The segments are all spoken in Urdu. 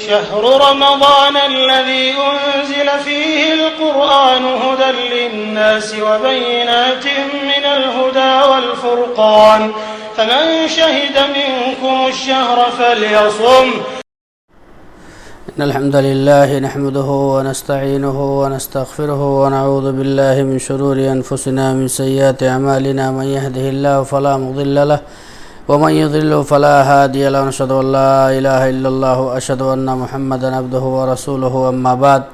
شهر رمضان الذي أنزل فيه القرآن هدى للناس وبينات من الهدى والفرقان فمن شهد منكم الشهر فليصم. إن الحمد لله نحمده ونستعينه ونستغفره ونعوذ بالله من شرور أنفسنا من سيئات أعمالنا من يهده الله فلا مضل له ومن يضلل فلا هادي له ونشهد أن لا إله إلا الله وأشهد أن محمدا عبده ورسوله أما بعد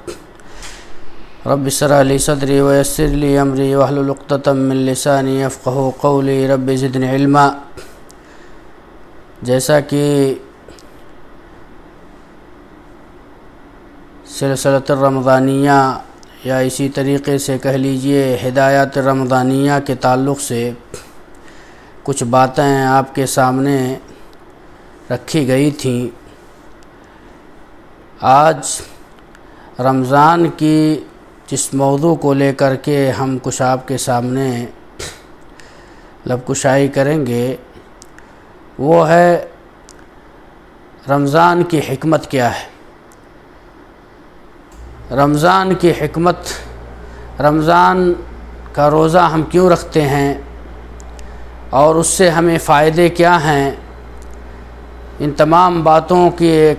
رب اشرح لي صدري ويسر لي أمري واحلل عقدة من لساني يفقهوا قولي رب زدني علما. جیسا کہ سلسلۃ الرمضانیہ یا اسی طریقے سے کہہ لیجئے ہدایات رمضانیہ کے تعلق سے کچھ باتیں آپ کے سامنے رکھی گئی تھیں. آج رمضان کی جس موضوع کو لے کر کے ہم کچھ آپ کے سامنے لب کشائی کریں گے وہ ہے رمضان کی حکمت کیا ہے. رمضان کی حکمت، رمضان کا روزہ ہم کیوں رکھتے ہیں اور اس سے ہمیں فائدے کیا ہیں، ان تمام باتوں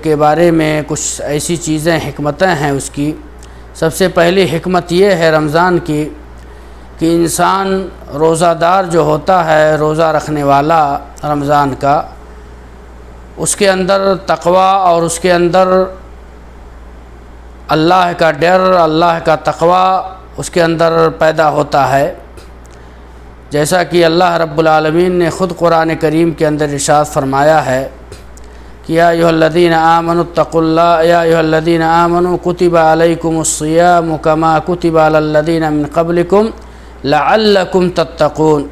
کے بارے میں کچھ ایسی چیزیں حکمتیں ہیں. اس کی سب سے پہلی حکمت یہ ہے رمضان کی کہ انسان روزہ دار جو ہوتا ہے، روزہ رکھنے والا رمضان کا، اس کے اندر تقوی اور اس کے اندر اللہ کا ڈر، اللہ کا تقوی اس کے اندر پیدا ہوتا ہے. جیسا کہ اللہ رب العالمین نے خود قرآن کریم کے اندر ارشاد فرمایا ہے کہ یا ایھا الذین آمنوا اتقوا اللہ یا ایھا الذین آمنوا کتب علیکم الصیام کما کتب علی الذین من قبلکم لعلکم تتقون.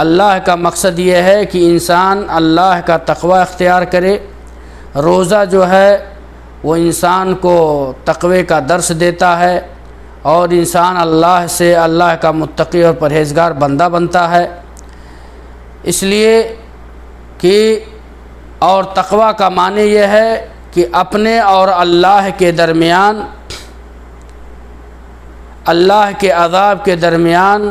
اللہ کا مقصد یہ ہے کہ انسان اللہ کا تقوی اختیار کرے. روزہ جو ہے وہ انسان کو تقوی کا درس دیتا ہے اور انسان اللہ سے اللہ کا متقی اور پرہیزگار بندہ بنتا ہے. اس لیے کہ اور تقوی کا معنی یہ ہے کہ اپنے اور اللہ کے درمیان، اللہ کے عذاب کے درمیان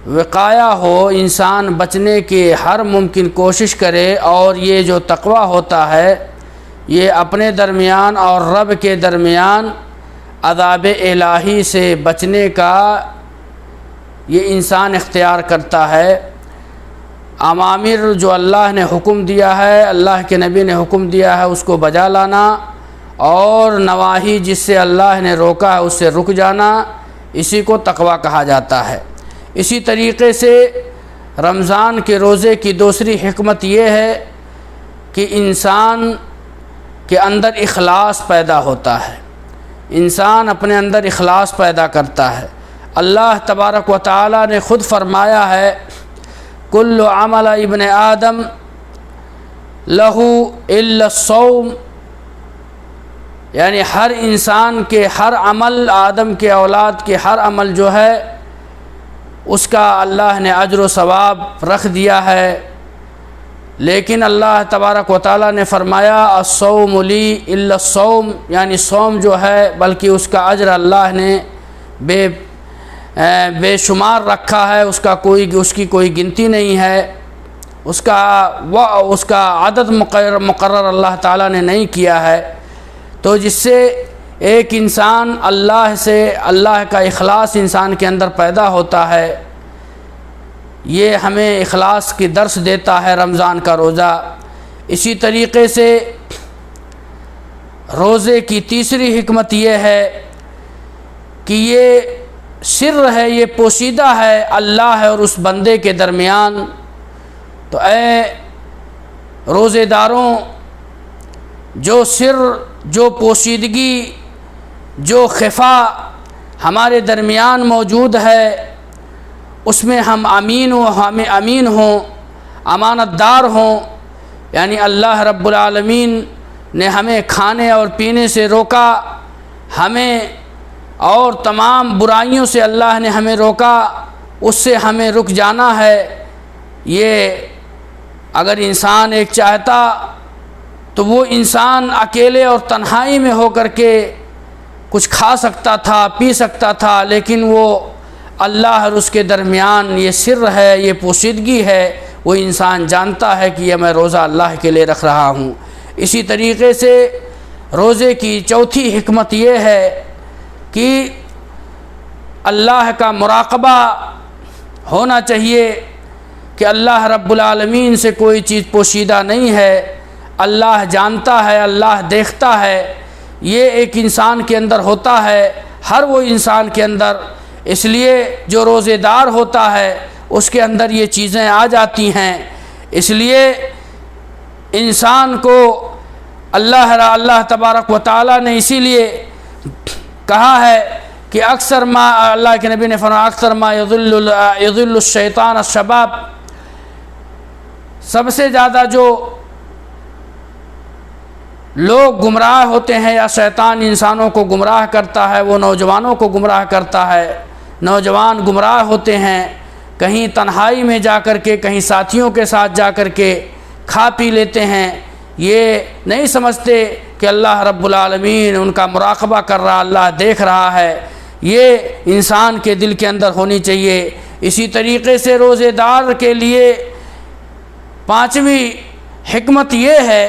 وقایا ہو، انسان بچنے کی ہر ممکن کوشش کرے. اور یہ جو تقوی ہوتا ہے یہ اپنے درمیان اور رب کے درمیان عذاب الہی سے بچنے کا یہ انسان اختیار کرتا ہے. اوامر جو اللہ نے حکم دیا ہے، اللہ کے نبی نے حکم دیا ہے، اس کو بجا لانا، اور نواہی جس سے اللہ نے روکا ہے اس سے رک جانا، اسی کو تقوی کہا جاتا ہے. اسی طریقے سے رمضان کے روزے کی دوسری حکمت یہ ہے کہ انسان کے اندر اخلاص پیدا ہوتا ہے. انسان اپنے اندر اخلاص پیدا کرتا ہے. اللہ تبارک و تعالی نے خود فرمایا ہے کل عمل ابن آدم لہو الا الصوم، یعنی ہر انسان کے ہر عمل، آدم کے اولاد کے ہر عمل جو ہے اس کا اللہ نے اجر و ثواب رکھ دیا ہے. لیکن اللہ تبارک و تعالی نے فرمایا الصوم لی الا الصوم، یعنی صوم جو ہے بلکہ اس کا اجر اللہ نے بے شمار رکھا ہے، اس کی کوئی گنتی نہیں ہے، اس کا عدد مقرر اللہ تعالی نے نہیں کیا ہے. تو جس سے ایک انسان اللہ سے، اللہ کا اخلاص انسان کے اندر پیدا ہوتا ہے. یہ ہمیں اخلاص کی درس دیتا ہے رمضان کا روزہ. اسی طریقے سے روزے کی تیسری حکمت یہ ہے کہ یہ سر ہے، یہ پوشیدہ ہے اللہ اور اس بندے کے درمیان. تو اے روزے داروں، جو سر، جو پوشیدگی، جو خفا ہمارے درمیان موجود ہے اس میں ہم امین ہوں، امانت دار ہوں. یعنی اللہ رب العالمین نے ہمیں کھانے اور پینے سے روکا، ہمیں اور تمام برائیوں سے اللہ نے ہمیں روکا، اس سے ہمیں رک جانا ہے. یہ اگر انسان ایک چاہتا تو وہ انسان اکیلے اور تنہائی میں ہو کر کے کچھ کھا سکتا تھا، پی سکتا تھا، لیکن وہ اللہ اور اس کے درمیان یہ سر ہے، یہ پوشیدگی ہے، وہ انسان جانتا ہے کہ یہ میں روزہ اللہ کے لیے رکھ رہا ہوں۔ اسی طریقے سے روزے کی چوتھی حکمت یہ ہے کہ اللہ کا مراقبہ ہونا چاہیے کہ اللہ رب العالمین سے کوئی چیز پوشیدہ نہیں ہے، اللہ جانتا ہے، اللہ دیکھتا ہے، یہ ایک انسان کے اندر ہوتا ہے، ہر وہ انسان کے اندر۔ اس لیے جو روزے دار ہوتا ہے اس کے اندر یہ چیزیں آ جاتی ہیں۔ اس لیے انسان کو اللہ تبارک و تعالیٰ نے اسی لیے کہا ہے کہ اکثر ما اللہ کے نبی نے فرمایا اکثر ما یضل الشیطان الشباب، سب سے زیادہ جو لوگ گمراہ ہوتے ہیں یا شیطان انسانوں کو گمراہ کرتا ہے وہ نوجوانوں کو گمراہ کرتا ہے۔ نوجوان گمراہ ہوتے ہیں، کہیں تنہائی میں جا کر کے، کہیں ساتھیوں کے ساتھ جا کر کے کھا پی لیتے ہیں، یہ نہیں سمجھتے کہ اللہ رب العالمین ان کا مراقبہ کر رہا، اللہ دیکھ رہا ہے۔ یہ انسان کے دل کے اندر ہونی چاہیے۔ اسی طریقے سے روزے دار کے لیے پانچویں حکمت یہ ہے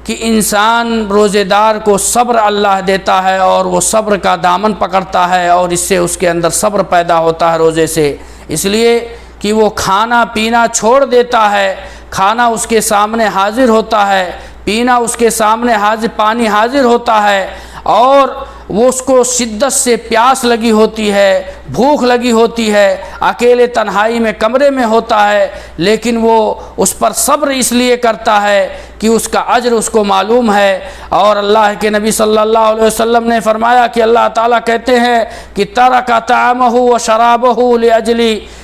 کہ انسان روزے دار کو صبر اللہ دیتا ہے اور وہ صبر کا دامن پکڑتا ہے اور اس سے اس کے اندر صبر پیدا ہوتا ہے روزے سے، اس لیے کہ وہ کھانا پینا چھوڑ دیتا ہے، کھانا اس کے سامنے حاضر ہوتا ہے، پینا اس کے سامنے پانی حاضر ہوتا ہے، اور وہ اس کو شدت سے پیاس لگی ہوتی ہے، بھوک لگی ہوتی ہے، اکیلے تنہائی میں کمرے میں ہوتا ہے، لیکن وہ اس پر صبر اس لیے کرتا ہے کہ اس کا اجر اس کو معلوم ہے۔ اور اللہ کے نبی صلی اللہ علیہ وسلم نے فرمایا کہ اللہ تعالیٰ کہتے ہیں کہ ترک طعامہ و شرابہ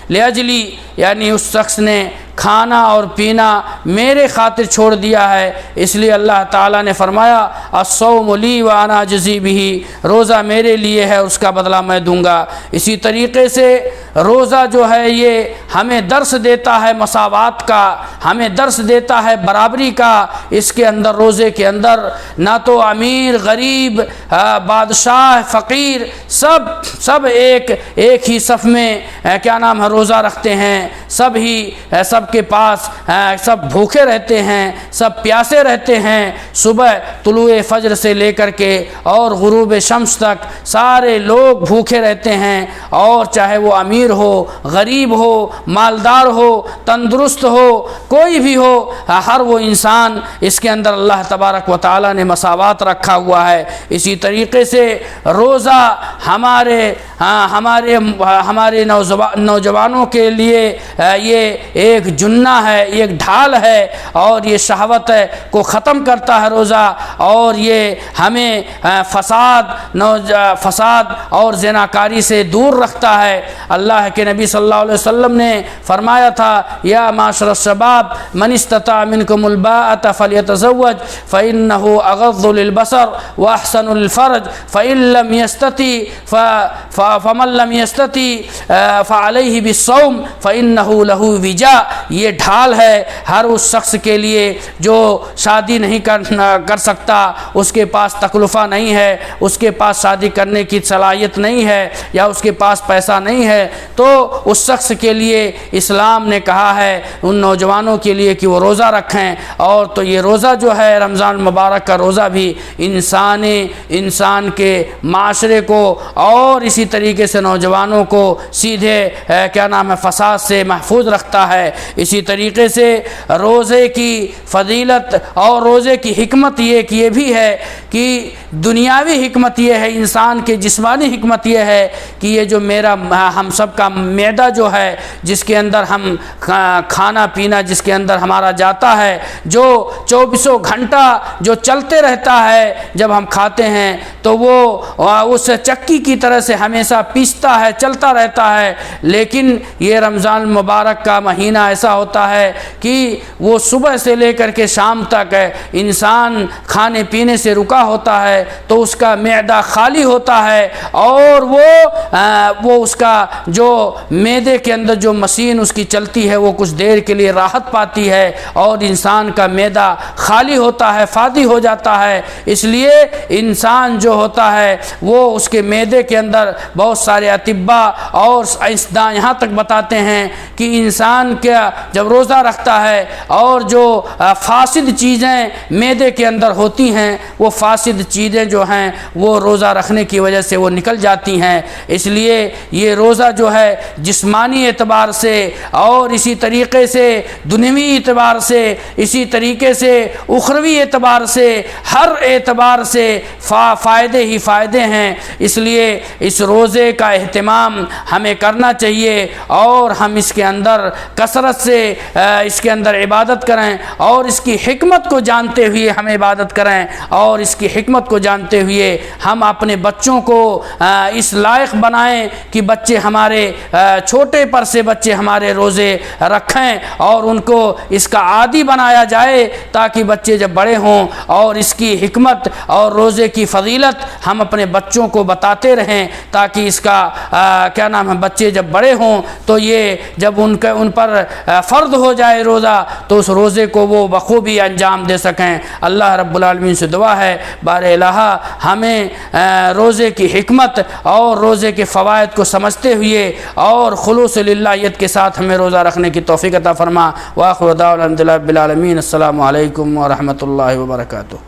لاجلی، یعنی اس شخص نے کھانا اور پینا میرے خاطر چھوڑ دیا ہے، اس لیے اللہ تعالیٰ نے فرمایا الصوم لی وانا اجزی بہ، روزہ میرے لیے ہے، اس کا بدلہ میں دوں گا۔ اسی طریقے سے روزہ جو ہے یہ ہمیں درس دیتا ہے مساوات کا، ہمیں درس دیتا ہے برابری کا۔ اس کے اندر روزے کے اندر نہ تو امیر غریب بادشاہ فقیر سب ایک ہی صف میں کیا نام ہے روزہ رکھتے ہیں، سب کے پاس سب بھوکے رہتے ہیں، سب پیاسے رہتے ہیں، صبح طلوع فجر سے لے کر کے اور غروب شمس تک سارے لوگ بھوکے رہتے ہیں، اور چاہے وہ امیر ہو، غریب ہو، مالدار ہو، تندرست ہو، کوئی بھی ہو، ہر وہ انسان اس کے اندر اللہ تبارک و تعالیٰ نے مساوات رکھا ہوا ہے۔ اسی طریقے سے روزہ ہمارے نوجوانوں کے لیے یہ ایک جنہ ہے، ایک ڈھال ہے، اور یہ شہوت کو ختم کرتا ہے روزہ، اور یہ ہمیں فساد اور زناکاری سے دور رکھتا ہے۔ اللہ کے نبی صلی اللہ علیہ وسلم نے فرمایا تھا یا معاشر الشباب من استطاع منکم الباءۃ فلیتزوج فإنه اغض للبصر واحسن للفرج فمن لم يستطع فعليه بالصوم فإنه له وجاء۔ یہ ڈھال ہے ہر اس شخص کے لیے جو شادی نہیں کر سکتا، اس کے پاس تکلفہ نہیں ہے، اس کے پاس شادی کرنے کی صلاحیت نہیں ہے، یا اس کے پاس پیسہ نہیں ہے، تو اس شخص کے لیے اسلام نے کہا ہے ان نوجوانوں کے لیے کہ وہ روزہ رکھیں۔ اور تو یہ روزہ جو ہے رمضان مبارک کا روزہ بھی انسان کے معاشرے کو اور اسی طریقے سے نوجوانوں کو سیدھے فساد سے محفوظ رکھتا ہے۔ اسی طریقے سے روزے کی فضیلت اور روزے کی حکمت یہ بھی ہے کہ دنیاوی حکمت یہ ہے، انسان کے جسمانی حکمت یہ ہے کہ یہ جو ہم سب کا معدہ جو ہے، جس کے اندر ہم کھانا پینا جس کے اندر ہمارا جاتا ہے، جو 24 گھنٹہ جو چلتے رہتا ہے، جب ہم کھاتے ہیں تو وہ اس چکی کی طرح سے ہمیں ہمیشہ پیستا ہے، چلتا رہتا ہے، لیکن یہ رمضان المبارک کا مہینہ ایسا ہوتا ہے کہ وہ صبح سے لے کر کے شام تک انسان کھانے پینے سے رکا ہوتا ہے تو اس کا معدہ خالی ہوتا ہے، اور وہ اس کا جو معدے کے اندر جو مشین اس کی چلتی ہے وہ کچھ دیر کے لیے راحت پاتی ہے، اور انسان کا معدہ خالی ہوتا ہے، فاضی ہو جاتا ہے۔ اس لیے انسان جو ہوتا ہے وہ اس کے معدے کے اندر بہت سارے اطباء اور سائنسداں یہاں تک بتاتے ہیں کہ انسان کا جب روزہ رکھتا ہے اور جو فاسد چیزیں معدے کے اندر ہوتی ہیں وہ فاسد چیزیں جو ہیں وہ روزہ رکھنے کی وجہ سے وہ نکل جاتی ہیں۔ اس لیے یہ روزہ جو ہے جسمانی اعتبار سے اور اسی طریقے سے دنیوی اعتبار سے، اسی طریقے سے اخروی اعتبار سے، ہر اعتبار سے فائدے ہی فائدے ہیں۔ اس لیے اس روزے کا اہتمام ہمیں کرنا چاہیے اور ہم اس کے اندر کثرت سے اس کے اندر عبادت کریں، اور اس کی حکمت کو جانتے ہوئے ہم عبادت کریں، اور اس کی حکمت کو جانتے ہوئے ہم اپنے بچوں کو اس لائق بنائیں کہ بچے ہمارے چھوٹے پر سے بچے ہمارے روزے رکھیں اور ان کو اس کا عادی بنایا جائے، تاکہ بچے جب بڑے ہوں اور اس کی حکمت اور روزے کی فضیلت ہم اپنے بچوں کو بتاتے رہیں، تاکہ اس کا کیا نام ہے بچے جب بڑے ہوں تو یہ جب ان پر فرض ہو جائے روزہ تو اس روزے کو وہ بخوبی انجام دے سکیں۔ اللہ رب العالمین سے دعا ہے بار الہ ہمیں روزے کی حکمت اور روزے کے فوائد کو سمجھتے ہوئے اور خلوص للہیت کے ساتھ ہمیں روزہ رکھنے کی توفیق عطا فرما۔ وآخر دعوانا الحمد للہ رب العالمین۔ السلام علیکم ورحمۃ اللہ وبرکاتہ۔